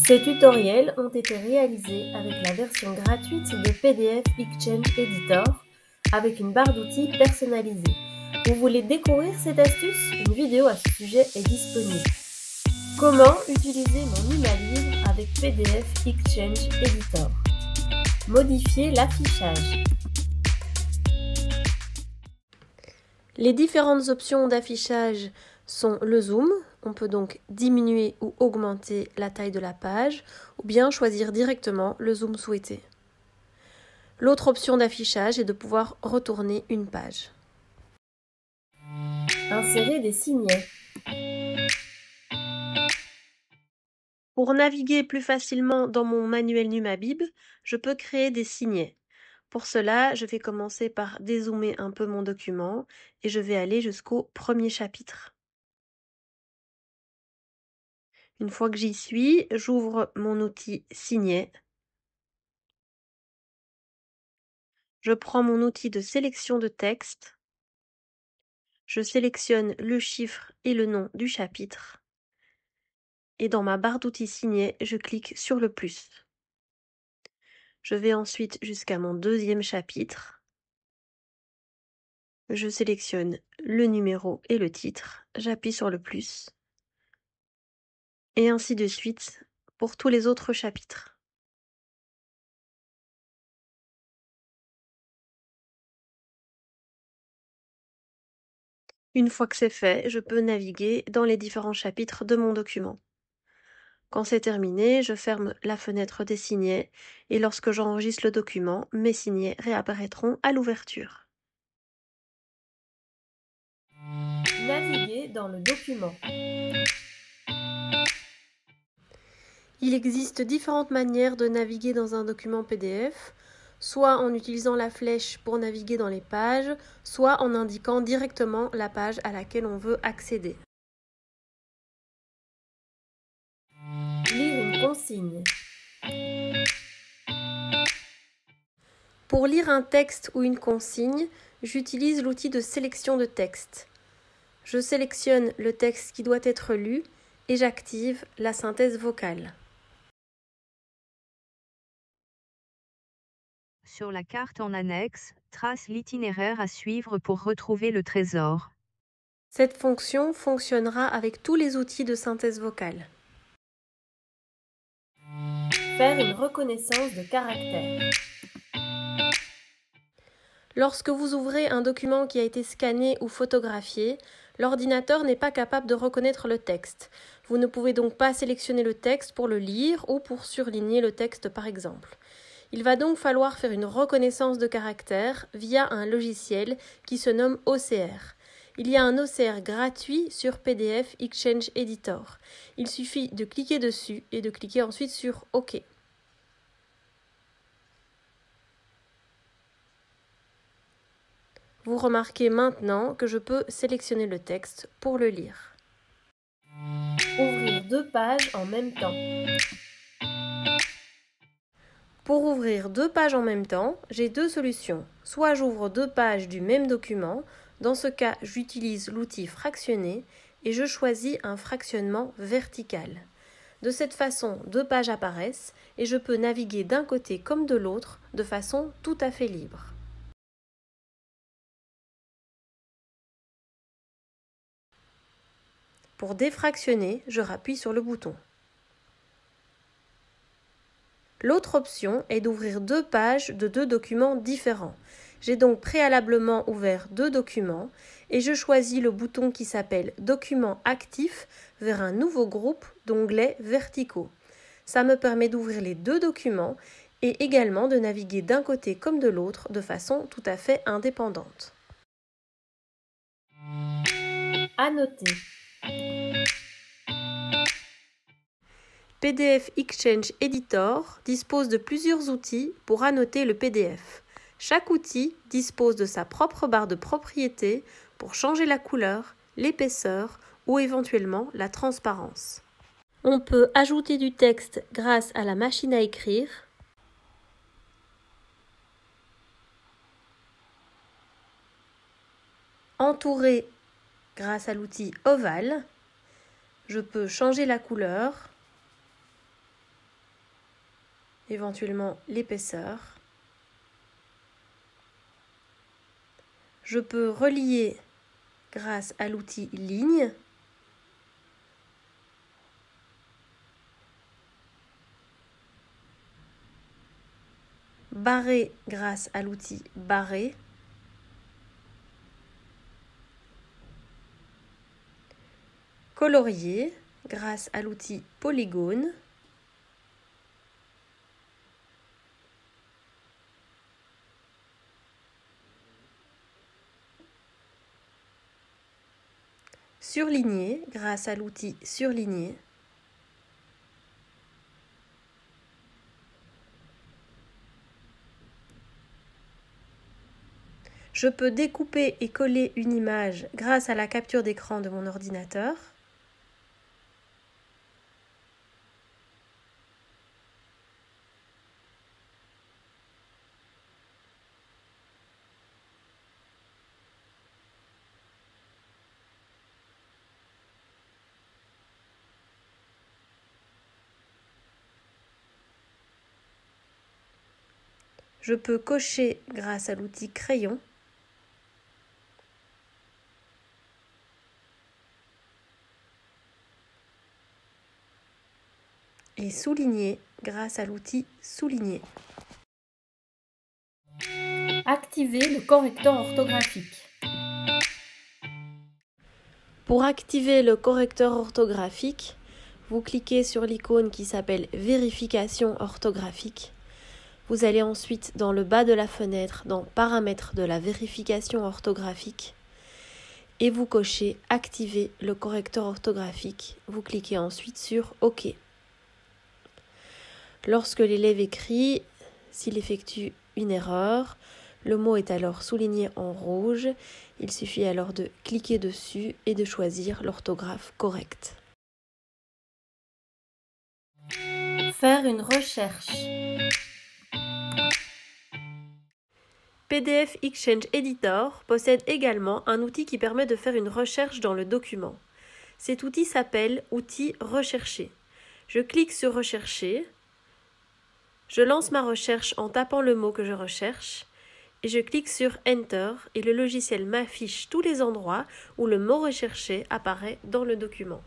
Ces tutoriels ont été réalisés avec la version gratuite de PDF Exchange Editor avec une barre d'outils personnalisée. Vous voulez découvrir cette astuce? Une vidéo à ce sujet est disponible. Comment utiliser mon ImaLivre avec PDF Exchange Editor? Modifier l'affichage. Les différentes options d'affichage sont le zoom. On peut donc diminuer ou augmenter la taille de la page ou bien choisir directement le zoom souhaité. L'autre option d'affichage est de pouvoir retourner une page. Insérer des signets. Pour naviguer plus facilement dans mon manuel NumaBib, je peux créer des signets. Pour cela, je vais commencer par dézoomer un peu mon document et je vais aller jusqu'au premier chapitre. Une fois que j'y suis, j'ouvre mon outil Signet. Je prends mon outil de sélection de texte. Je sélectionne le chiffre et le nom du chapitre. Et dans ma barre d'outils Signet, je clique sur le plus. Je vais ensuite jusqu'à mon deuxième chapitre. Je sélectionne le numéro et le titre. J'appuie sur le plus. Et ainsi de suite pour tous les autres chapitres. Une fois que c'est fait, je peux naviguer dans les différents chapitres de mon document. Quand c'est terminé, je ferme la fenêtre des signets et lorsque j'enregistre le document, mes signets réapparaîtront à l'ouverture. Naviguer dans le document. Il existe différentes manières de naviguer dans un document PDF, soit en utilisant la flèche pour naviguer dans les pages, soit en indiquant directement la page à laquelle on veut accéder. Lire une consigne. Pour lire un texte ou une consigne, j'utilise l'outil de sélection de texte. Je sélectionne le texte qui doit être lu et j'active la synthèse vocale. Sur la carte en annexe, trace l'itinéraire à suivre pour retrouver le trésor. Cette fonction fonctionnera avec tous les outils de synthèse vocale. Faire une reconnaissance de caractère. Lorsque vous ouvrez un document qui a été scanné ou photographié, l'ordinateur n'est pas capable de reconnaître le texte. Vous ne pouvez donc pas sélectionner le texte pour le lire ou pour surligner le texte par exemple. Il va donc falloir faire une reconnaissance de caractère via un logiciel qui se nomme OCR. Il y a un OCR gratuit sur PDF Exchange Editor. Il suffit de cliquer dessus et de cliquer ensuite sur OK. Vous remarquez maintenant que je peux sélectionner le texte pour le lire. Ouvrir deux pages en même temps. Pour ouvrir deux pages en même temps, j'ai deux solutions. Soit j'ouvre deux pages du même document, dans ce cas j'utilise l'outil fractionner et je choisis un fractionnement vertical. De cette façon, deux pages apparaissent et je peux naviguer d'un côté comme de l'autre de façon tout à fait libre. Pour défractionner, je rappuie sur le bouton. L'autre option est d'ouvrir deux pages de deux documents différents. J'ai donc préalablement ouvert deux documents et je choisis le bouton qui s'appelle « Documents actifs » vers un nouveau groupe d'onglets verticaux. Ça me permet d'ouvrir les deux documents et également de naviguer d'un côté comme de l'autre de façon tout à fait indépendante. Annoter. PDF Exchange Editor dispose de plusieurs outils pour annoter le PDF. Chaque outil dispose de sa propre barre de propriétés pour changer la couleur, l'épaisseur ou éventuellement la transparence. On peut ajouter du texte grâce à la machine à écrire, entourer grâce à l'outil ovale, je peux changer la couleur, éventuellement l'épaisseur. Je peux relier grâce à l'outil ligne. Barrer grâce à l'outil barrer. Colorier grâce à l'outil polygone. Surligner grâce à l'outil surligner. Je peux découper et coller une image grâce à la capture d'écran de mon ordinateur. Je peux cocher grâce à l'outil crayon. Et souligner grâce à l'outil souligner. Activer le correcteur orthographique. Pour activer le correcteur orthographique, vous cliquez sur l'icône qui s'appelle Vérification orthographique. Vous allez ensuite dans le bas de la fenêtre dans Paramètres de la vérification orthographique et vous cochez Activer le correcteur orthographique. Vous cliquez ensuite sur OK. Lorsque l'élève écrit, s'il effectue une erreur, le mot est alors souligné en rouge. Il suffit alors de cliquer dessus et de choisir l'orthographe correcte. Faire une recherche. PDF Exchange Editor possède également un outil qui permet de faire une recherche dans le document. Cet outil s'appelle outil Rechercher. Je clique sur Rechercher. Je lance ma recherche en tapant le mot que je recherche et je clique sur Enter et le logiciel m'affiche tous les endroits où le mot recherché apparaît dans le document.